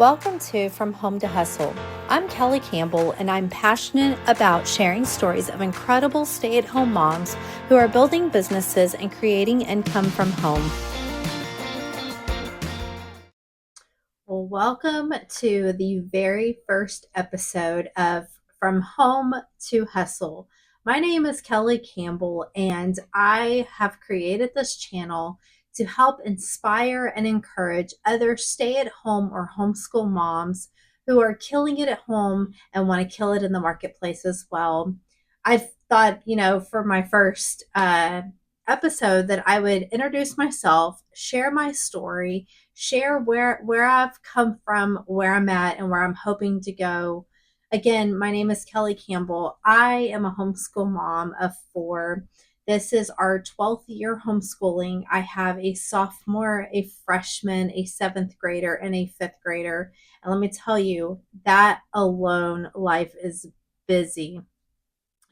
Welcome to From Home to Hustle. I'm Kelly Campbell, and I'm passionate about sharing stories of incredible stay-at-home moms who are building businesses and creating income from home. Well, welcome to the very first episode of From Home to Hustle. My name is Kelly Campbell, and I have created this channel to help inspire and encourage other stay-at-home or homeschool moms who are killing it at home and want to kill it in the marketplace as well. I thought, for my first episode that I would introduce myself, share my story, share where I've come from, where I'm at, and where I'm hoping to go. Again, my name is Kelly Campbell. I am a homeschool mom of 4. This is our 12th year homeschooling. I have a sophomore, a freshman, a 7th grader, and a 5th grader. And let me tell you, that alone, life is busy.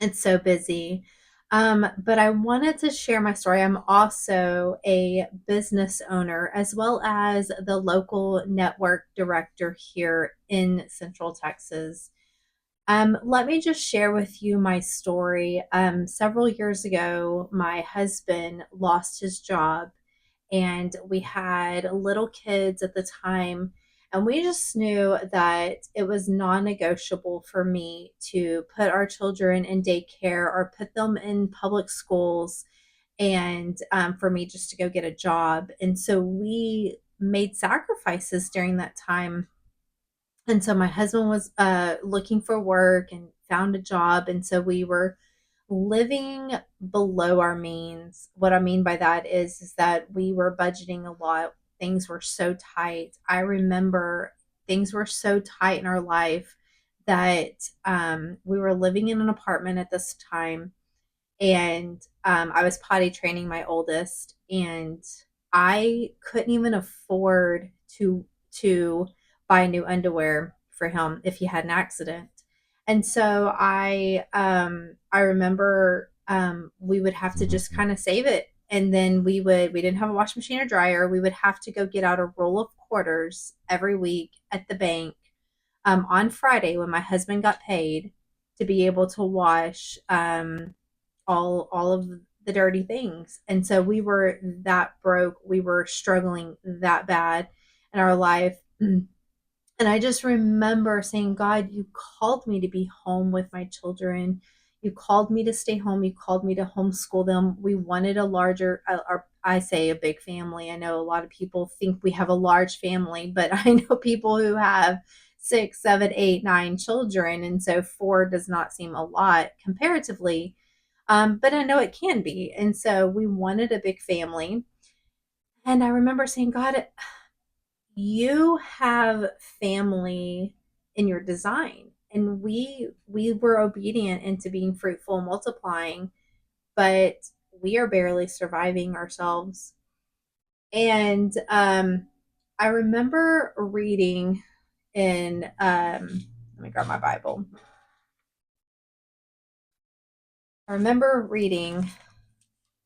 It's so busy. But I wanted to share my story. I'm also a business owner as well as the local network director here in Central Texas. Let me just share with you my story. Several years ago, my husband lost his job, and we had little kids at the time. And we just knew that it was non-negotiable for me to put our children in daycare or put them in public schools, and for me just to go get a job. And so we made sacrifices during that time. And so my husband was looking for work and found a job. And so we were living below our means. What I mean by that is that we were budgeting a lot. Things were so tight. I remember things were so tight in our life that we were living in an apartment at this time. And I was potty training my oldest, and I couldn't even afford to buy new underwear for him if he had an accident. And so I remember we would have to just kind of save it, and then we didn't have a washing machine or dryer. We would have to go get out a roll of quarters every week at the bank on Friday when my husband got paid to be able to wash all of the dirty things. And so we were that broke. We were struggling that bad in our life. And I just remember saying, God, you called me to be home with my children. You called me to stay home. You called me to homeschool them. We wanted a larger, or I say a big family. I know a lot of people think we have a large family, but I know people who have 6, 7, 8, 9 children. And so 4 does not seem a lot comparatively. But I know it can be. And so we wanted a big family. And I remember saying, God, you have family in your design. And we were obedient into being fruitful and multiplying, but we are barely surviving ourselves. And I remember reading in, let me grab my Bible. I remember reading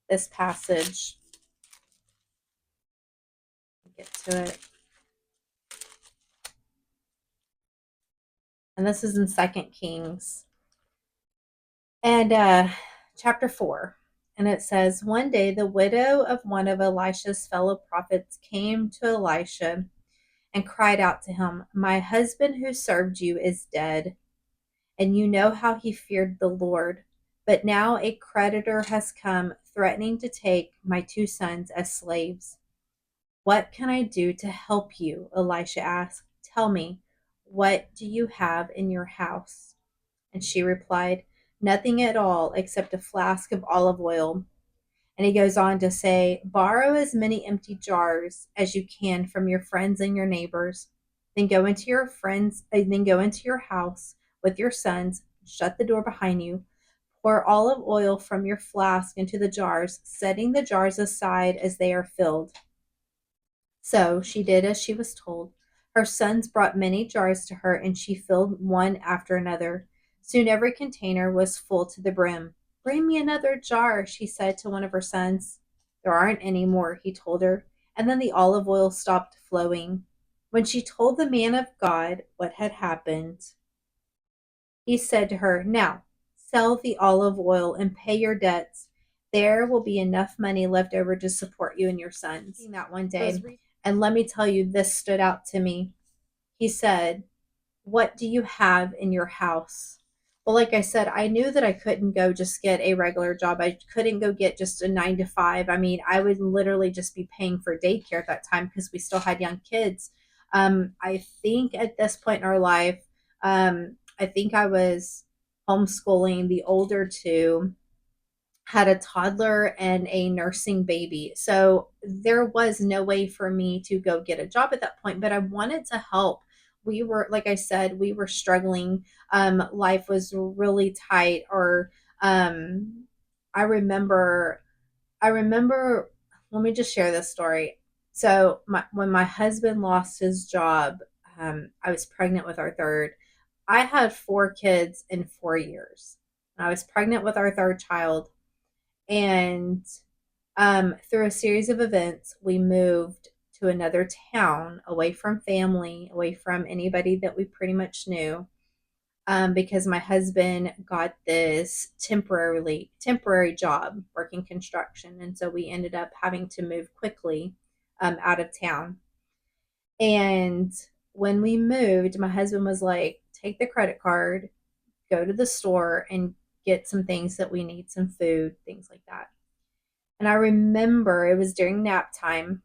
this passage. Get to it. And this is in 2 Kings and chapter 4. And it says, one day the widow of one of Elisha's fellow prophets came to Elisha and cried out to him, my husband who served you is dead, and you know how he feared the Lord. But now a creditor has come, threatening to take my 2 sons as slaves. What can I do to help you? Elisha asked. Tell me, what do you have in your house? And she replied, nothing at all except a flask of olive oil. And he goes on to say, borrow as many empty jars as you can from your friends and your neighbors. Then go into your house with your sons, shut the door behind you. Pour olive oil from your flask into the jars, setting the jars aside as they are filled. So she did as she was told. Her sons brought many jars to her, and she filled one after another. Soon every container was full to the brim. Bring me another jar, she said to one of her sons. There aren't any more, he told her. And then the olive oil stopped flowing. When she told the man of God what had happened, he said to her, "Now, sell the olive oil and pay your debts. There will be enough money left over to support you and your sons." That one day. And let me tell you, this stood out to me. He said, "What do you have in your house?" Well, like I said, I knew that I couldn't go just get a regular job. I couldn't go get just a 9 to 5. I mean, I would literally just be paying for daycare at that time because we still had young kids. I think at this point in our life, I think I was homeschooling the older two, had a toddler and a nursing baby. So there was no way for me to go get a job at that point, but I wanted to help. We were, like I said, we were struggling. Life was really tight. Or um, I remember, I remember, let me just share this story. So when my husband lost his job, I was pregnant with our third. I had 4 kids in 4 years. I was pregnant with our third child, and through a series of events, we moved to another town, away from family, away from anybody that we pretty much knew, because my husband got this temporary job working construction, and so we ended up having to move quickly out of town. And when we moved, my husband was like, "Take the credit card, go to the store, and get some things that we need, some food, things like that." And I remember it was during nap time.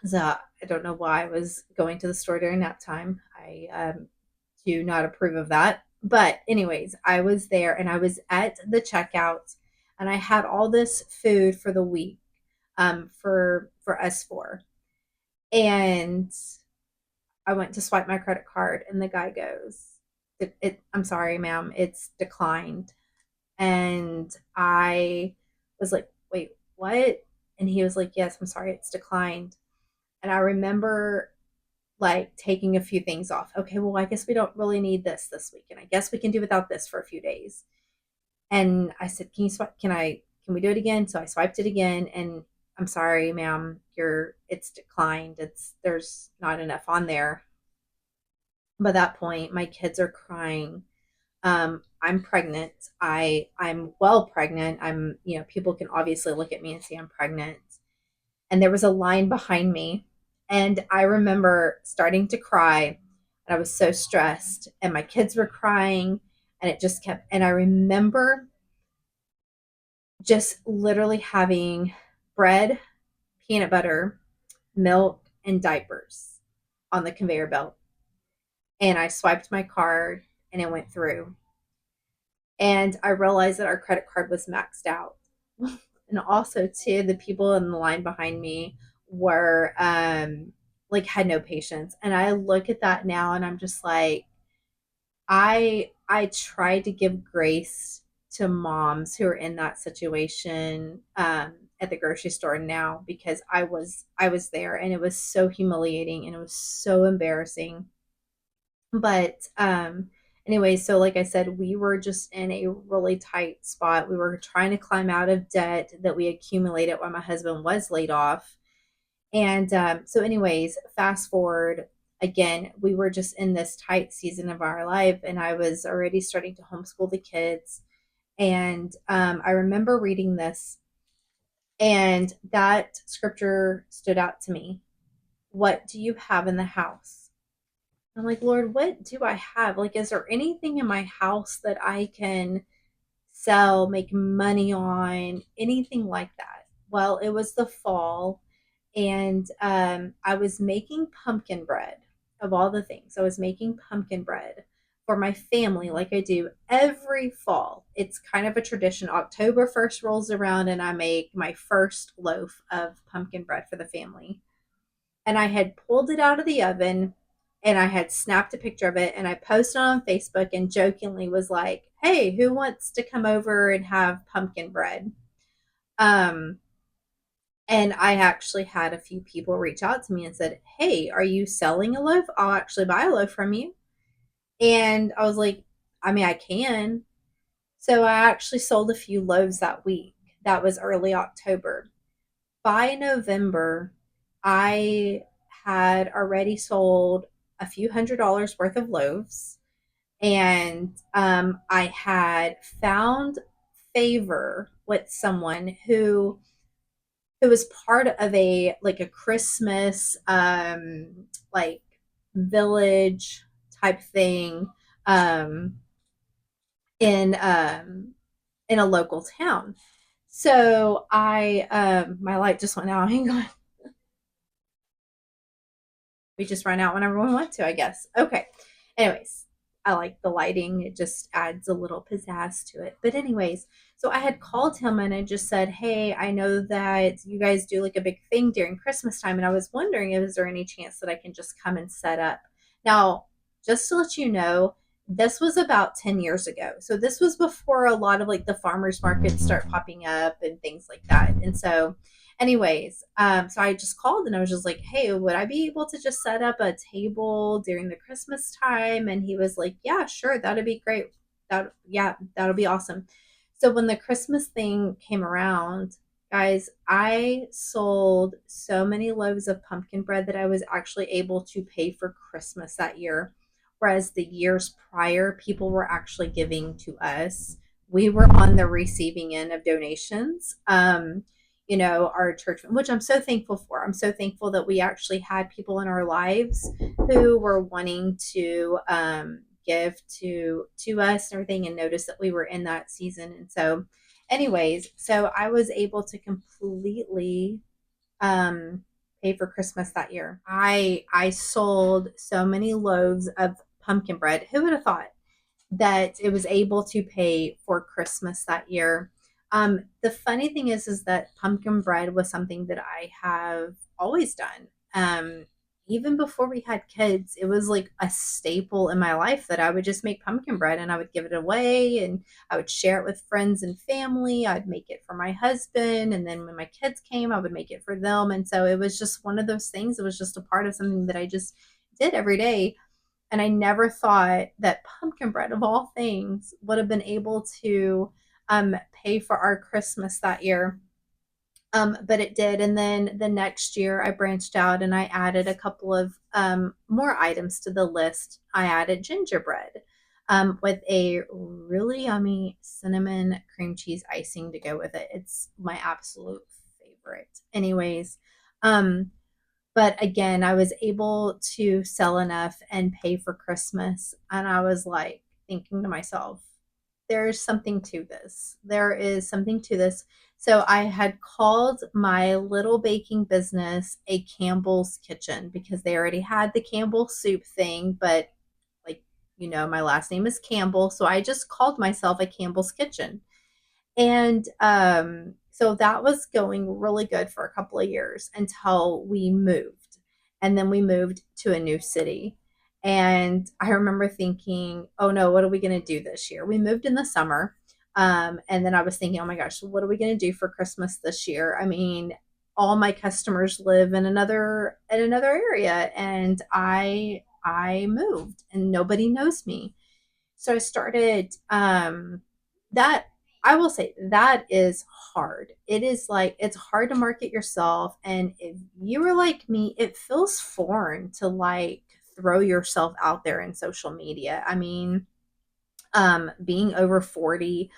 So I don't know why I was going to the store during nap time. I do not approve of that. But, anyways, I was there and I was at the checkout, and I had all this food for the week, for us four. And I went to swipe my credit card, and the guy goes, "I'm sorry, ma'am, it's declined." And I was like, "Wait, what?" And he was like, "Yes, I'm sorry, it's declined." And I remember like taking a few things off. Okay, well, I guess we don't really need this week, and I guess we can do without this for a few days. And I said, "Can you swipe? Can we do it again?" So I swiped it again, and "I'm sorry, ma'am, it's declined. There's not enough on there." By that point, my kids are crying. I'm pregnant. I'm well pregnant. People can obviously look at me and see I'm pregnant. And there was a line behind me, and I remember starting to cry, and I was so stressed, and my kids were crying, and it just kept. And I remember just literally having bread, peanut butter, milk, and diapers on the conveyor belt. And I swiped my card, and it went through. And I realized that our credit card was maxed out. And also, too, the people in the line behind me were like had no patience. And I look at that now, and I'm just like, I try to give grace to moms who are in that situation at the grocery store now, because I was there, and it was so humiliating, and it was so embarrassing. But anyway, so like I said, we were just in a really tight spot. We were trying to climb out of debt that we accumulated while my husband was laid off. And so, anyways, fast forward again, we were just in this tight season of our life, and I was already starting to homeschool the kids. And I remember reading this, and that scripture stood out to me. "What do you have in the house?" I'm like, "Lord, what do I have? Like, is there anything in my house that I can sell, make money on, anything like that?" Well, it was the fall, and I was making pumpkin bread, of all the things. I was making pumpkin bread for my family, like I do every fall. It's kind of a tradition. October 1st rolls around, and I make my first loaf of pumpkin bread for the family. And I had pulled it out of the oven, and I had snapped a picture of it, and I posted it on Facebook and jokingly was like, "Hey, who wants to come over and have pumpkin bread?" Um, and I actually had a few people reach out to me and said, "Hey, are you selling a loaf? I'll actually buy a loaf from you." And I was like, "I mean, I can." So I actually sold a few loaves that week. That was early October. By November, I had already sold a few $100s worth of loaves, and I had found favor with someone who was part of a Christmas like village type thing um, in in a local town. So I my light just went out. Hang on. We just run out whenever we want to, I guess. Okay. Anyways, I like the lighting. It just adds a little pizzazz to it. But anyways, so I had called him and I just said, "Hey, I know that you guys do like a big thing during Christmas time, and I was wondering if is there any chance that I can just come and set up." Now, just to let you know, this was about 10 years ago. So this was before a lot of like the farmers markets start popping up and things like that. And so anyways, so I just called and I was just like, "Hey, would I be able to just set up a table during the Christmas time?" And he was like, "Yeah, sure, that'd be great. Yeah, that'll be awesome." So when the Christmas thing came around, guys, I sold so many loaves of pumpkin bread that I was actually able to pay for Christmas that year. Whereas the years prior, people were actually giving to us. We were on the receiving end of donations. Our church, which I'm so thankful for. I'm so thankful that we actually had people in our lives who were wanting to give to us and everything, and notice that we were in that season. And so, anyways, so I was able to completely um, pay for Christmas that year. I sold so many loaves of pumpkin bread. Who would have thought that it was able to pay for Christmas that year? The funny thing is that pumpkin bread was something that I have always done. Even before we had kids, it was like a staple in my life that I would just make pumpkin bread and I would give it away and I would share it with friends and family. I'd make it for my husband. And then when my kids came, I would make it for them. And so it was just one of those things. It was just a part of something that I just did every day. And I never thought that pumpkin bread, of all things, would have been able to pay for our Christmas that year. But it did. And then the next year, I branched out and I added a couple of more items to the list. I added gingerbread with a really yummy cinnamon cream cheese icing to go with it. It's my absolute favorite. Anyways, um, but again, I was able to sell enough and pay for Christmas. And I was like thinking to myself, there's something to this. There is something to this. So I had called my little baking business a Campbell's Kitchen because they already had the Campbell soup thing. But, like, my last name is Campbell. So I just called myself a Campbell's Kitchen. And so that was going really good for a couple of years until we moved. And then we moved to a new city. And I remember thinking, oh no, what are we going to do this year? We moved in the summer. And then I was thinking, oh my gosh, what are we going to do for Christmas this year? I mean, all my customers live in another area, and I moved and nobody knows me. So I started that I will say that is hard. It is like it's hard to market yourself, and if you were like me, it feels foreign to like throw yourself out there in social media. I mean, being over 40,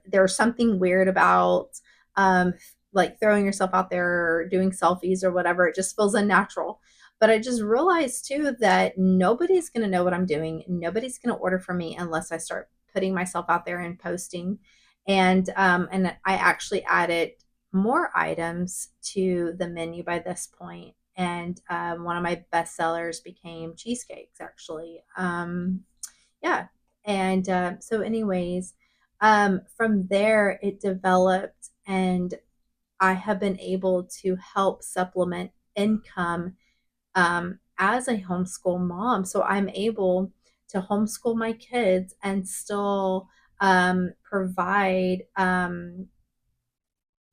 there's something weird about um, like throwing yourself out there or doing selfies or whatever. It just feels unnatural. But I just realized too that nobody's going to know what I'm doing. Nobody's going to order from me unless I start putting myself out there and posting. And I actually added more items to the menu by this point. And one of my best sellers became cheesecakes, actually. Yeah. And so, anyways, from there, it developed, and I have been able to help supplement income as a homeschool mom. So, I'm able to homeschool my kids and still provide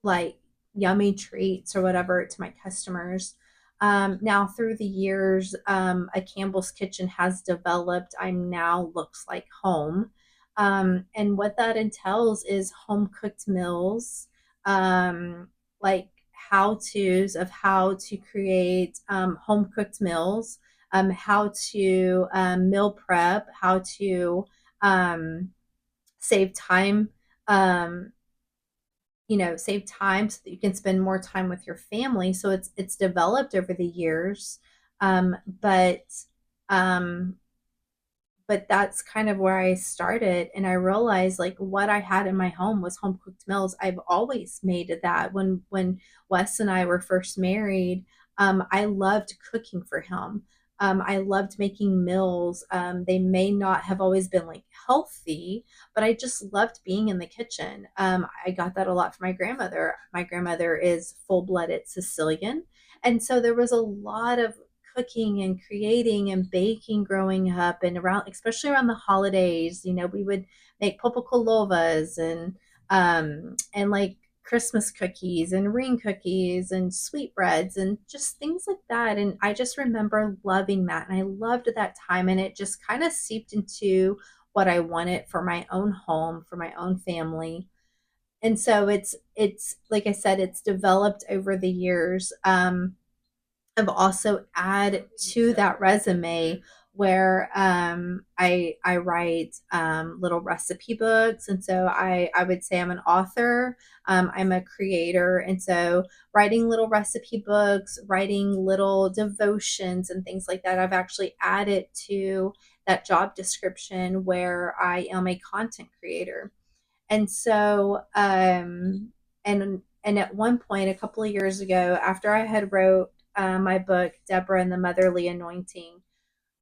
like yummy treats or whatever to my customers. Now, through the years, a Campbell's Kitchen has developed. I'm now looks like home. And what that entails is home cooked meals, like how to's of how to create home cooked meals, how to meal prep, how to um, save time, um, save time so that you can spend more time with your family. So it's developed over the years, um, but um, but that's kind of where I started. And I realized like what I had in my home was home cooked meals. I've always made that. When Wes and I were first married, I loved cooking for him. I loved making meals. They may not have always been like healthy, but I just loved being in the kitchen. I got that a lot from my grandmother. My grandmother is full-blooded Sicilian, and so there was a lot of cooking and creating and baking growing up, and around, especially around the holidays, we would make popacolovas and like Christmas cookies and ring cookies and sweetbreads and just things like that. And I just remember loving that, and I loved that time, and it just kind of seeped into what I wanted for my own home, for my own family. And so it's like I said, it's developed over the years. I've also add to that resume where I write little recipe books, and so I would say I'm an author. I'm a creator, and so writing little recipe books, writing little devotions, and things like that. I've actually added to that job description where I am a content creator. And so, and at one point, a couple of years ago, after I had wrote my book, Deborah and the Motherly Anointing,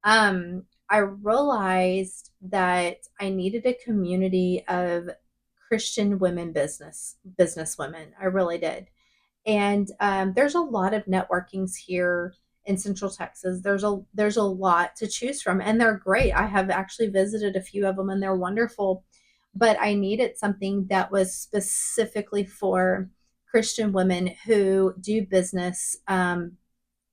I realized that I needed a community of Christian women business women. I really did. And there's a lot of networkings here in Central Texas. There's a lot to choose from, and they're great. I have actually visited a few of them, and they're wonderful. But I needed something that was specifically for Christian women who do business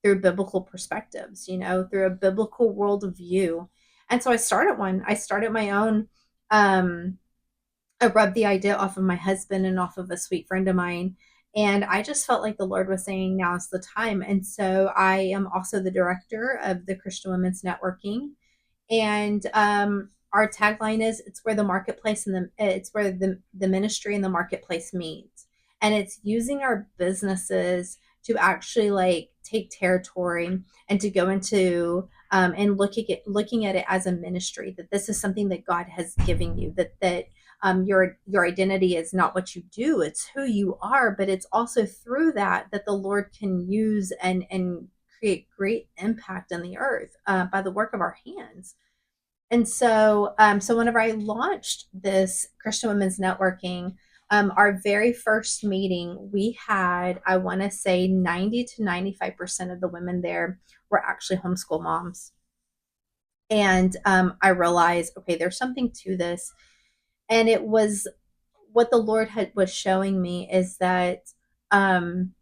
through biblical perspectives, through a biblical worldview. And so I started one. I started my own. I rubbed the idea off of my husband and off of a sweet friend of mine. And I just felt like the Lord was saying, now's the time. And so I am also the director of the Christian Women's Networking. And our tagline is, it's where the marketplace and it's where the ministry and the marketplace meet. And it's using our businesses to actually like take territory and to go into and looking at it as a ministry, that this is something that God has given you, that your identity is not what you do, it's who you are, but it's also through that the Lord can use and create great impact in the earth by the work of our hands. And so, so whenever I launched this Christian Women's Networking, our very first meeting, we had, I want to say 90 to 95% of the women there were actually homeschool moms. And I realized, okay, there's something to this. And it was what the Lord was showing me is that um,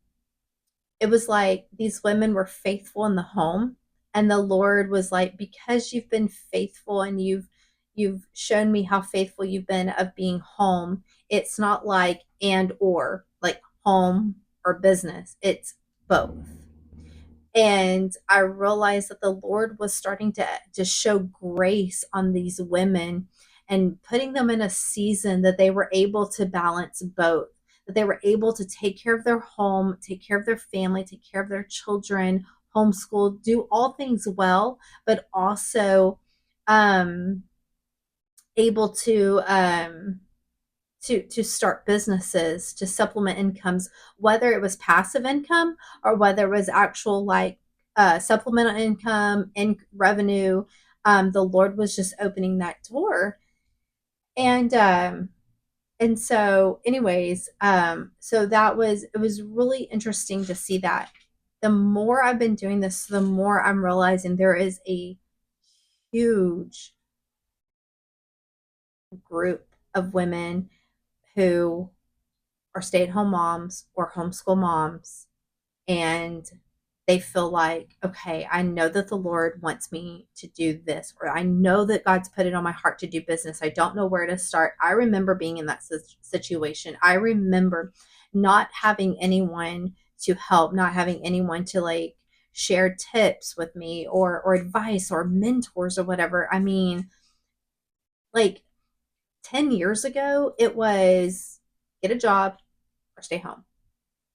it was like these women were faithful in the home, and the Lord was like, because you've been faithful and you've shown me how faithful you've been of being home, it's not like and or like home or business, it's both. And I realized that the Lord was starting to just show grace on these women and putting them in a season that they were able to balance both, that they were able to take care of their home, take care of their family, take care of their children, homeschool, do all things well, but also um, able to start businesses to supplement incomes, whether it was passive income or whether it was actual like supplemental income and revenue. The Lord was just opening that door. And um and so anyways, so it was really interesting to see that the more I've been doing this, the more I'm realizing there is a huge group of women who are stay-at-home moms or homeschool moms, and they feel like, okay, I know that the Lord wants me to do this, or I know that God's put it on my heart to do business. I don't know where to start. I remember being in that situation. I remember not having anyone to help, not having anyone to like share tips with me or advice or mentors or whatever. I mean, like 10 years ago, it was get a job or stay home.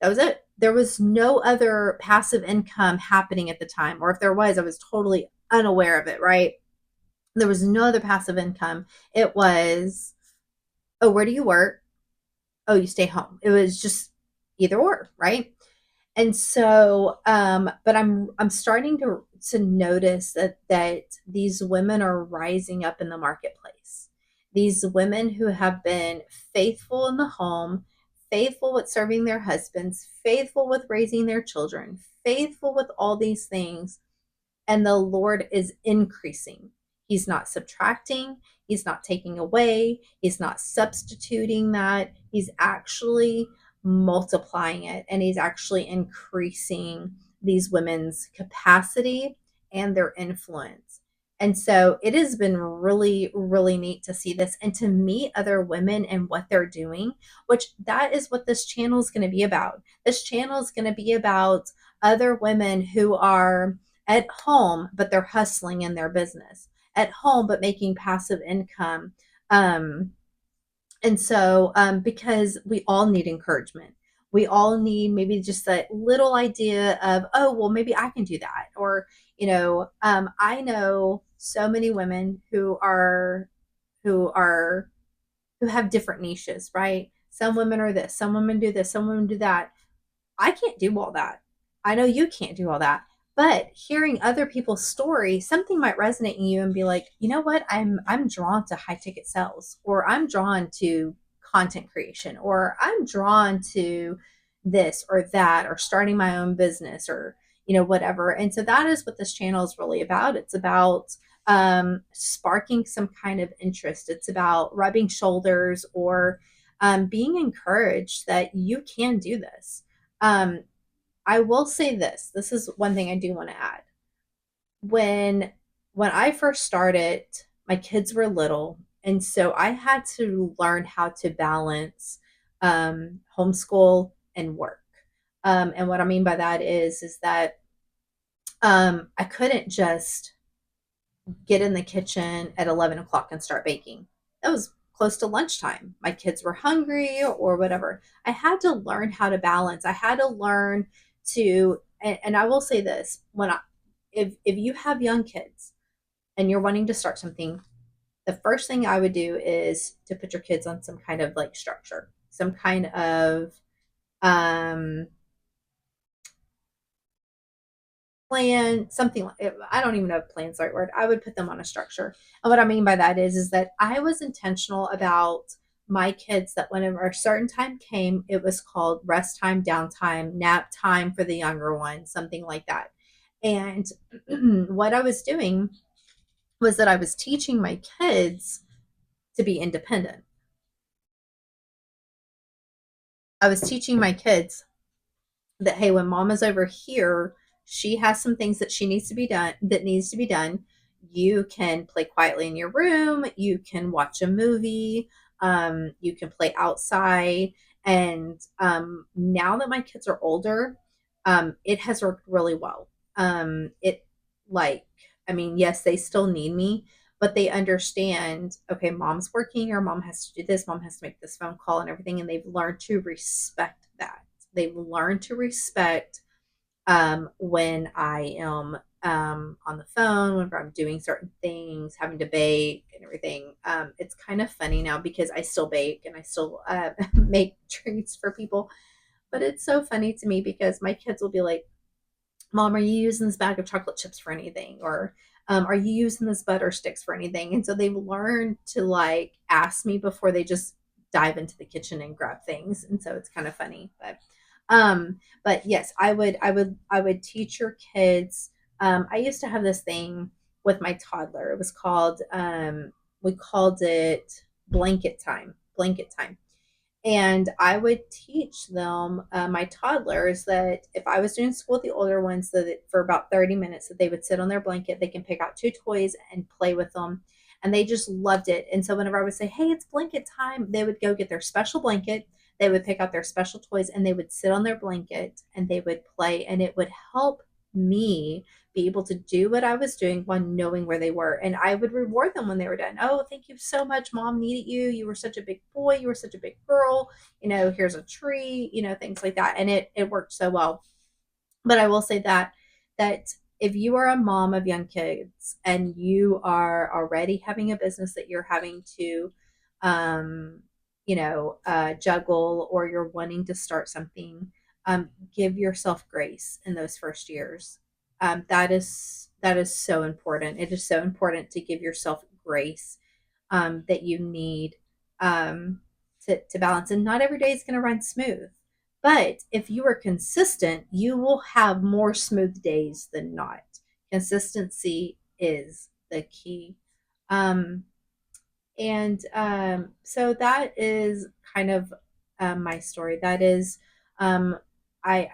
That was it. There was no other passive income happening at the time. Or if there was, I was totally unaware of it, right? There was no other passive income. It was, oh, where do you work? Oh, you stay home. It was just either or, right? And so, but I'm starting to notice that these women are rising up in the marketplace. These women who have been faithful in the home, faithful with serving their husbands, faithful with raising their children, faithful with all these things, and the Lord is increasing. He's not subtracting, He's not taking away, He's not substituting that. He's actually multiplying it, and He's actually increasing these women's capacity and their influence. And so it has been really, really neat to see this and to meet other women and what they're doing, which that is what this channel is going to be about. This channel is going to be about other women who are at home, but they're hustling in their business, at home, but making passive income. Um, because we all need encouragement. We all need maybe just that little idea of, oh, well, maybe I can do that. Or, I know so many women who are, who have different niches, right? Some women are this, some women do this, some women do that. I can't do all that. I know you can't do all that. But hearing other people's story, something might resonate in you and be like, you know what? I'm drawn to high ticket sales, or I'm drawn to content creation, or I'm drawn to this or that, or starting my own business, or whatever. And so that is what this channel is really about. It's about sparking some kind of interest. It's about rubbing shoulders, or being encouraged that you can do this. um, I will say this. This is one thing I do want to add. When I first started, my kids were little, and so I had to learn how to balance homeschool and work. And what I mean by that is that I couldn't just get in the kitchen at 11 o'clock and start baking. That was close to lunchtime. My kids were hungry or whatever. I had to learn how to balance. I had to learn to, and I will say this, if you have young kids and you're wanting to start something, the first thing I would do is to put your kids on some kind of like structure, some kind of um, plan, something like, I don't even know if plan's the right word. I would put them on a structure. And what I mean by that is that I was intentional about my kids, that whenever a certain time came, it was called rest time, downtime, nap time for the younger one, something like that. And what I was doing was that I was teaching my kids to be independent. I was teaching my kids that, hey, when mama's over here, she has some things that needs to be done. You can play quietly in your room, you can watch a movie, you can play outside. And now that my kids are older, it has worked really well. It like I mean, yes, they still need me, but they understand, okay, mom's working, or mom has to do this, mom has to make this phone call and everything, and they've learned to respect that. They've learned to respect when I am on the phone, whenever I'm doing certain things, having to bake and everything. It's kind of funny now because I still bake and I still make treats for people. But it's so funny to me because my kids will be like, Mom, are you using this bag of chocolate chips for anything? Or are you using this butter sticks for anything? And so they've learned to like ask me before they just dive into the kitchen and grab things. And so it's kind of funny. But yes, I would teach your kids. I used to have this thing with my toddler. It was called we called it blanket time. Blanket time. And I would teach them, my toddlers, that if I was doing school with the older ones, that for about 30 minutes, that they would sit on their blanket, they can pick out two toys and play with them. And they just loved it. And so whenever I would say, hey, it's blanket time, they would go get their special blanket. They would pick out their special toys and they would sit on their blanket and they would play, and it would help me be able to do what I was doing while knowing where they were. And I would reward them when they were done. Oh, thank you so much. Mom needed you. You were such a big boy. You were such a big girl. Here's a tree, things like that. And it worked so well. But I will say that if you are a mom of young kids and you are already having a business that you're having to um, juggle, or you're wanting to start something, give yourself grace in those first years. That is so important. It is so important to give yourself grace that you need to balance. And not every day is going to run smooth. But if you are consistent, you will have more smooth days than not. Consistency is the key. Um, and so that is kind of my story. That is, I,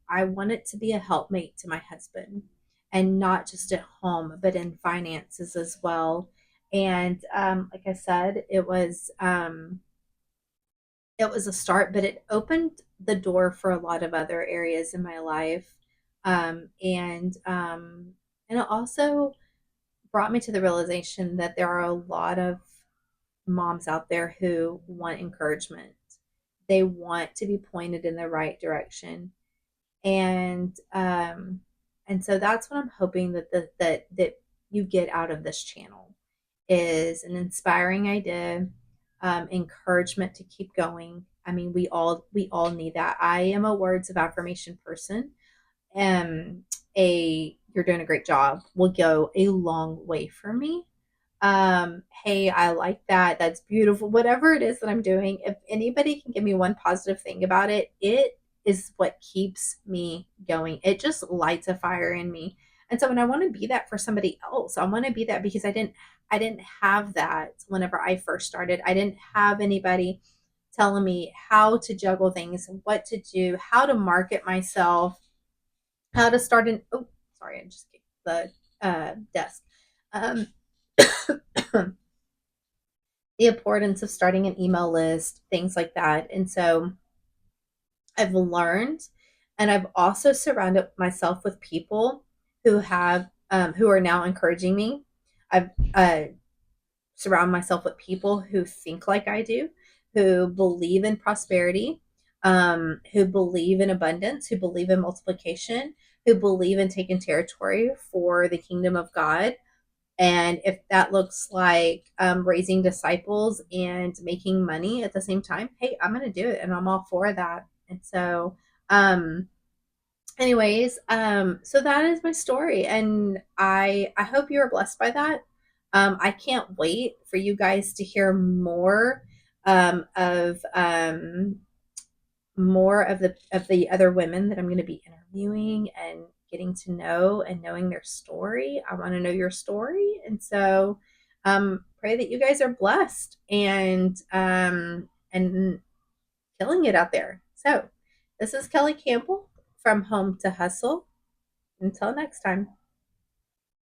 I want it to be a helpmate to my husband, and not just at home, but in finances as well. And like I said, it was a start, but it opened the door for a lot of other areas in my life, and it also brought me to the realization that there are a lot of moms out there who want encouragement. They want to be pointed in the right direction, and so that's what I'm hoping that you get out of this channel is an inspiring idea, encouragement to keep going. I mean, we all need that. I am a words of affirmation person. Um, a You're doing a great job will go a long way for me. Hey, I like that. That's beautiful. Whatever it is that I'm doing, if anybody can give me one positive thing about it, it is what keeps me going. It just lights a fire in me. And so when I want to be that for somebody else, I want to be that because I didn't have that whenever I first started. I didn't have anybody telling me how to juggle things, what to do, how to market myself, how to start an oh, sorry, I just kicked the desk. Um the importance of starting an email list, things like that. And so I've learned, and I've also surrounded myself with people who are now encouraging me. I've surround myself with people who think like I do, who believe in prosperity, who believe in abundance, who believe in multiplication, who believe in taking territory for the kingdom of God. And if that looks like raising disciples and making money at the same time, hey, I'm going to do it, and I'm all for that. And so, um, anyways, so that is my story, and I hope you are blessed by that. I can't wait for you guys to hear of more of the other women that I'm going to be interviewing and getting to know and knowing their story. I want to know your story, and so pray that you guys are blessed and killing it out there. So this is Kelly Campbell from Home to Hustle. Until next time.